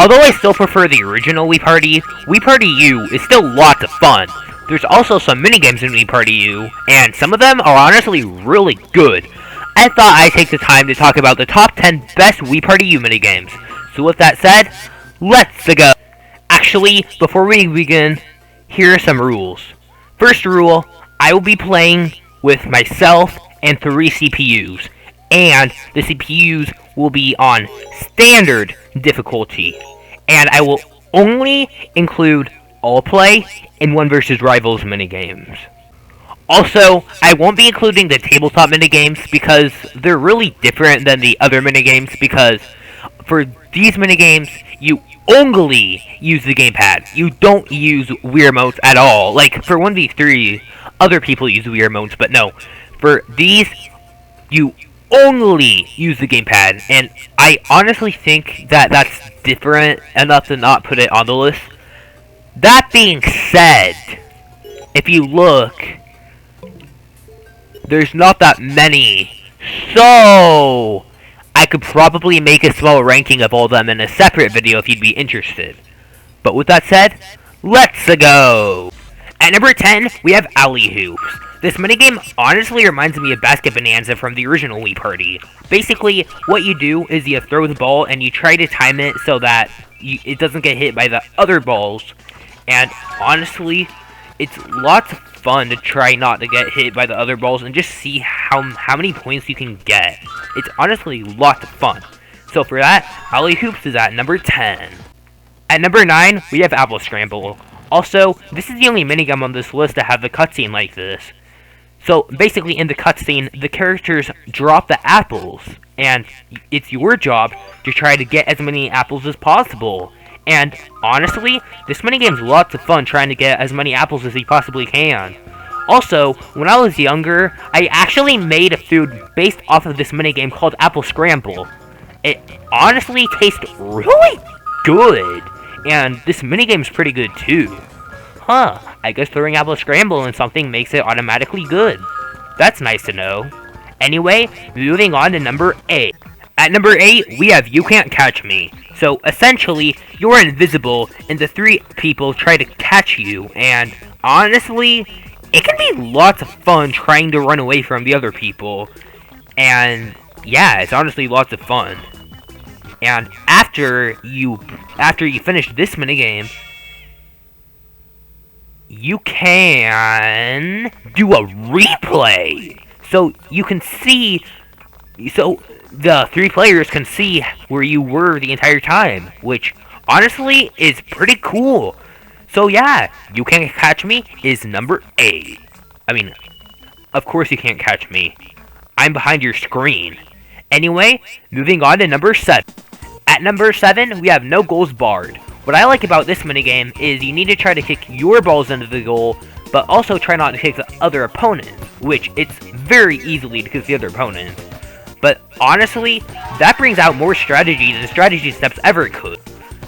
Although I still prefer the original Wii Party U is still lots of fun. There's also some minigames in Wii Party U, and some of them are honestly really good. I thought I'd take the time to talk about the top 10 best Wii Party U minigames. So with that said, let's go! Actually, before we begin, here are some rules. First rule, I will be playing with myself and 3 CPUs, and the CPUs will be on standard difficulty, and I will only include all play and 1 vs Rivals minigames. Also, I won't be including the tabletop minigames because they're really different than the other minigames, because for these minigames, you only use the gamepad. You don't use Wii remotes at all. Like, for 1v3, other people use Wii remotes, but no. For these, you only use the gamepad, and I honestly think that that's different enough to not put it on the list. That being said, if you look, there's not that many, so I could probably make a small ranking of all of them in a separate video if you'd be interested. But with that said, let's go! At number 10, we have Alley Hoops. This minigame honestly reminds me of Basket Bonanza from the original Wii Party. Basically, what you do is you throw the ball and you try to time it so that it doesn't get hit by the other balls. And honestly, it's lots of fun to try not to get hit by the other balls and just see how many points you can get. It's honestly lots of fun. So for that, Alley Hoops is at number 10. At number 9, we have Apple Scramble. Also, this is the only minigame on this list to have the cutscene like this. So basically in the cutscene, the characters drop the apples, and it's your job to try to get as many apples as possible. And honestly, this minigame's lots of fun trying to get as many apples as you possibly can. Also, when I was younger, I actually made a food based off of this minigame called Apple Scramble. It honestly tastes really good, and this minigame's pretty good too. Huh, I guess throwing Apple Scramble in something makes it automatically good. That's nice to know. Anyway, moving on to number 8. At number 8, we have You Can't Catch Me. So, essentially, you're invisible, and the 3 people try to catch you, and honestly, it can be lots of fun trying to run away from the other people. And yeah, it's honestly lots of fun. And after you finish this minigame, you can do a replay. So you can see, so the 3 players can see where you were the entire time, which honestly is pretty cool. So yeah, You Can't Catch Me is number 8. I mean, of course you can't catch me. I'm behind your screen. Anyway, moving on to number 7. At number 7, we have No Goals Barred. What I like about this minigame is you need to try to kick your balls into the goal, but also try not to kick the other opponent, which it's very easily to kick the other opponent. But honestly, that brings out more strategy than the strategy steps ever could.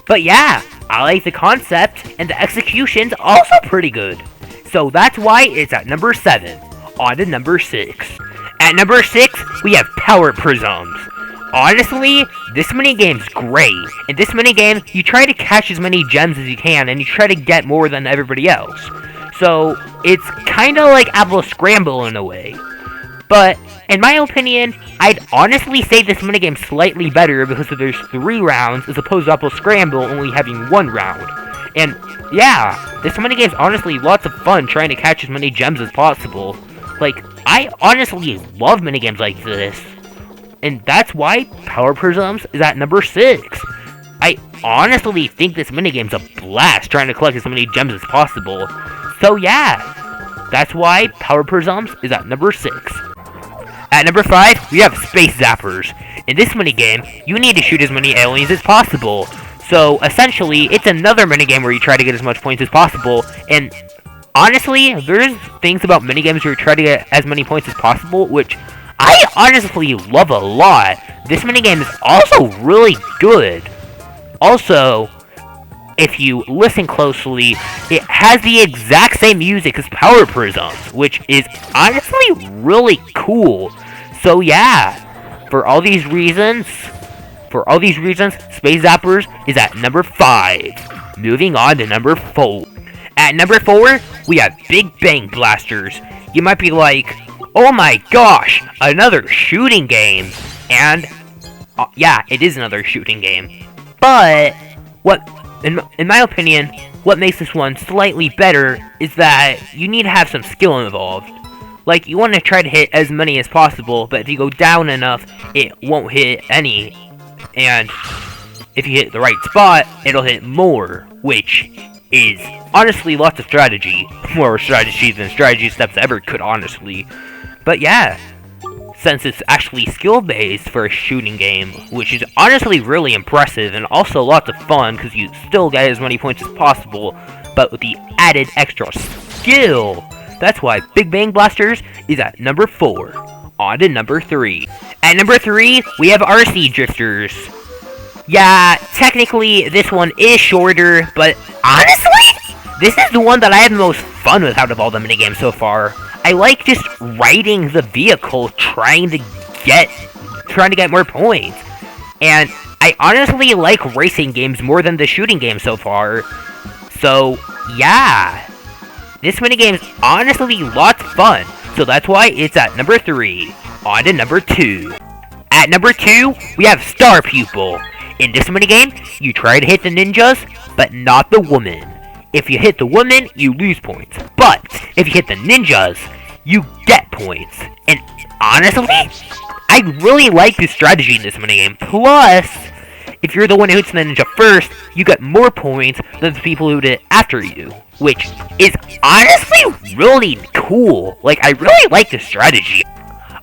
But yeah, I like the concept, and the execution's also pretty good. So that's why it's at number 7. On to number 6. At number 6, we have Power Prisms. Honestly, this minigame's great. In this minigame, you try to catch as many gems as you can, and you try to get more than everybody else. So, it's kinda like Apple Scramble in a way. But, in my opinion, I'd honestly say this minigame's slightly better because there's 3 rounds as opposed to Apple Scramble only having 1 round. And, yeah, this minigame's honestly lots of fun trying to catch as many gems as possible. Like, I honestly love minigames like this. And that's why Power Prisms is at number 6. I honestly think this minigame's a blast trying to collect as many gems as possible. So yeah, that's why Power Prisms is at number 6. At number 5, we have Space Zappers. In this minigame, you need to shoot as many aliens as possible. So essentially, it's another minigame where you try to get as much points as possible. And honestly, there's things about minigames where you try to get as many points as possible, which I honestly love a lot. This minigame is also really good. Also, if you listen closely, it has the exact same music as Power Prisms, which is honestly really cool. So yeah, for all these reasons, for all these reasons, Space Zappers is at number 5. Moving on to number 4. At number 4, we have Big Bang Blasters. You might be like, oh my gosh, another shooting game. And, yeah, it is another shooting game. But, in my opinion, what makes this one slightly better is that you need to have some skill involved. Like, you want to try to hit as many as possible, but if you go down enough, it won't hit any. And if you hit the right spot, it'll hit more, which is honestly lots of strategy. More strategy than strategy steps ever could, honestly. But yeah, since it's actually skill-based for a shooting game, which is honestly really impressive and also lots of fun because you still get as many points as possible, but with the added extra skill. That's why Big Bang Blasters is at number 4. On to number 3. At number 3, we have RC Drifters. Yeah, technically this one is shorter, but honestly, this is the one that I have the most fun with out of all the minigames so far. I like just riding the vehicle, trying to get more points. And I honestly like racing games more than the shooting game so far. So, yeah. This minigame is honestly lots of fun, so that's why it's at number 3. On to number 2. At number 2, we have Star Pupil. In this minigame, you try to hit the ninjas, but not the woman. If you hit the woman, you lose points. But if you hit the ninjas, you get points. And honestly, I really like the strategy in this minigame. Plus, if you're the one who hits the ninja first, you get more points than the people who did it after you. Which is honestly really cool. Like, I really like this strategy.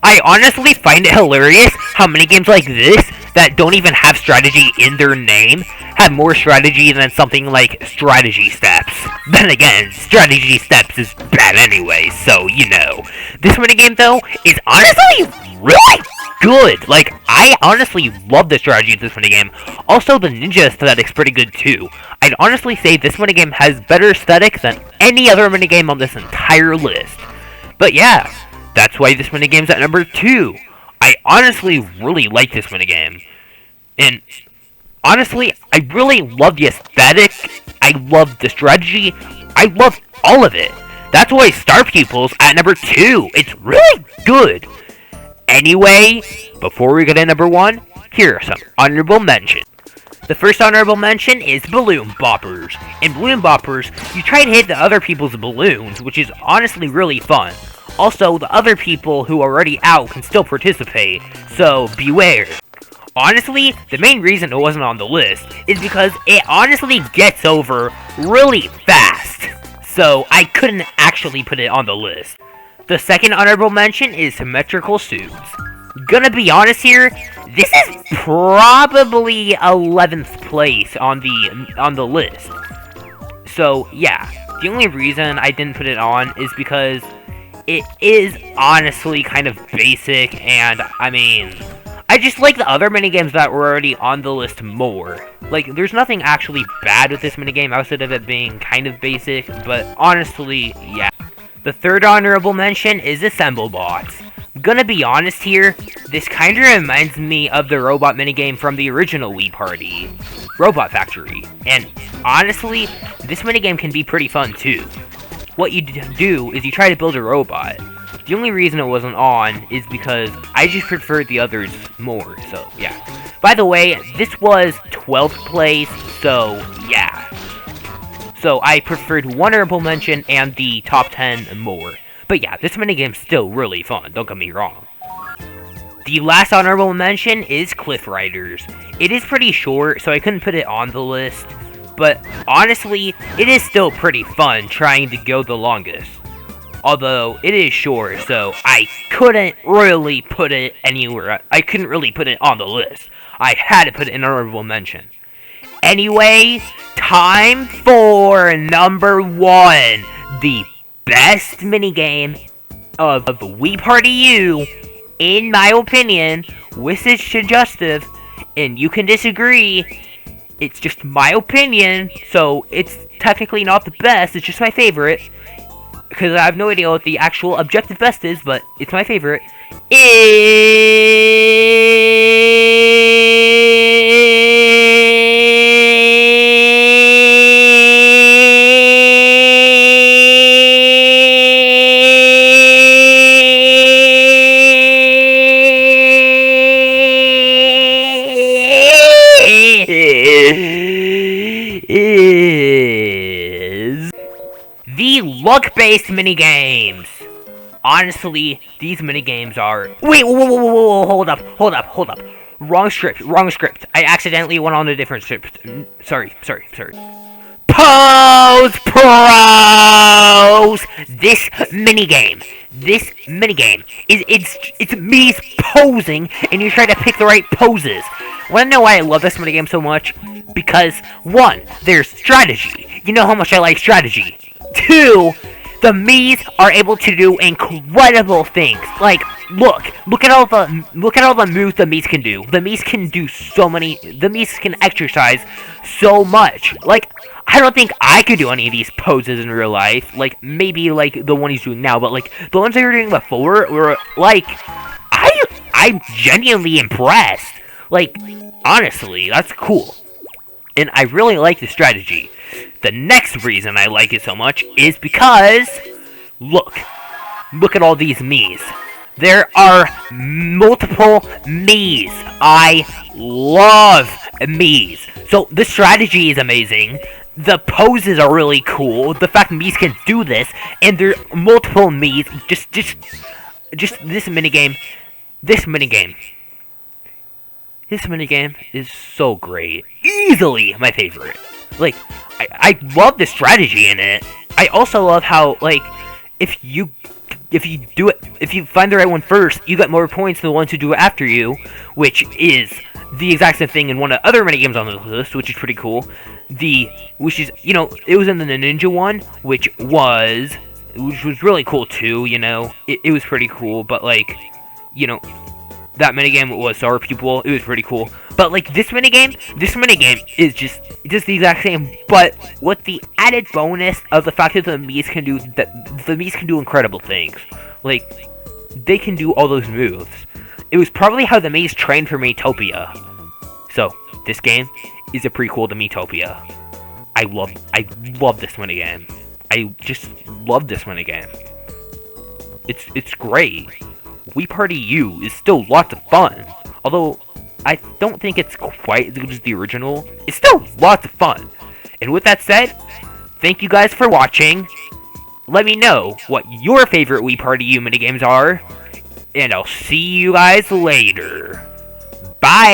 I honestly find it hilarious how many games like this that don't even have strategy in their name have more strategy than something like Strategy Steps. Then again, Strategy Steps is bad anyway, so you know. This minigame though is honestly really good. Like, I honestly love the strategy of this minigame. Also, the ninja aesthetic's pretty good too. I'd honestly say this minigame has better aesthetic than any other minigame on this entire list. But yeah, that's why this minigame's at number 2. I honestly really like this minigame. And honestly, I really love the aesthetic. I love the strategy. I love all of it. That's why Star Pupil's at number 2. It's really good. Anyway, before we get to number 1, here are some honorable mentions. The first honorable mention is Balloon Boppers. In Balloon Boppers, you try to hit the other people's balloons, which is honestly really fun. Also, the other people who are already out can still participate, so beware. Honestly, the main reason it wasn't on the list is because it honestly gets over really fast, so I couldn't actually put it on the list. The second honorable mention is Symmetrical Suits. Gonna be honest here, this is probably 11th place on the list. So yeah, the only reason I didn't put it on is because it is honestly kind of basic, and I mean, I just like the other minigames that were already on the list more. Like, there's nothing actually bad with this minigame outside of it being kind of basic, but honestly, yeah. The third honorable mention is Assemble Bots. Gonna be honest here, this kinda reminds me of the robot minigame from the original Wii Party, Robot Factory. And honestly, this minigame can be pretty fun too. What you do is you try to build a robot. The only reason it wasn't on is because I just preferred the others more, so yeah. By the way, this was 12th place, so yeah. So I preferred one honorable mention and the top 10 more. But yeah, this minigame's still really fun, don't get me wrong. The last honorable mention is Cliff Riders. It is pretty short, so I couldn't put it on the list. But honestly, it is still pretty fun trying to go the longest. Although, it is short, so I couldn't really put it anywhere. I couldn't really put it on the list. I had to put it in honorable mention. Anyway, time for number 1. The best minigame of Wii Party U, in my opinion, which is suggestive, and you can disagree. It's just my opinion, so it's technically not the best, it's just my favorite. Because I have no idea what the actual objective best is, but it's my favorite. is the luck-based minigames. Honestly, these minigames are... Wait, whoa, hold up. Wrong script. I accidentally went on a different script. Sorry. Pose Pros! This minigame is it's me posing, and you try to pick the right poses. Wanna know why I love this minigame so much? Because 1, there's strategy. You know how much I like strategy. 2, the Mii's are able to do incredible things. Like, look at all the moves the Mii's can do. The Mii's can do so many. The Mii's can exercise so much. Like, I don't think I could do any of these poses in real life. Like, maybe like the one he's doing now, but like the ones they were doing before were like, I'm genuinely impressed. Like, honestly, that's cool. And I really like the strategy. The next reason I like it so much is because, look at all these Mii's. There are multiple Mii's. I love Mii's. So the strategy is amazing. The poses are really cool. The fact Mii's can do this, and there are multiple Mii's. Just this minigame. This minigame is so great. Easily my favorite. Like, I love the strategy in it. I also love how, like, if you find the right one first, you get more points than the ones who do it after you, which is the exact same thing in one of the other minigames on the list, which is pretty cool. Which is, you know, it was in the ninja one, which was really cool too, you know. It was pretty cool, but like, you know, that minigame was our Pupil. It was pretty cool. But like this minigame is just the exact same, but with the added bonus of the fact that the Mii's can do incredible things. Like, they can do all those moves. It was probably how the Mii's trained for Miitopia. So this game is a prequel to Miitopia. I love this minigame. I just love this minigame. It's great. We Party U is still lots of fun. Although, I don't think it's quite as good as the original. It's still lots of fun. And with that said, thank you guys for watching. Let me know what your favorite We Party U minigames are. And I'll see you guys later. Bye!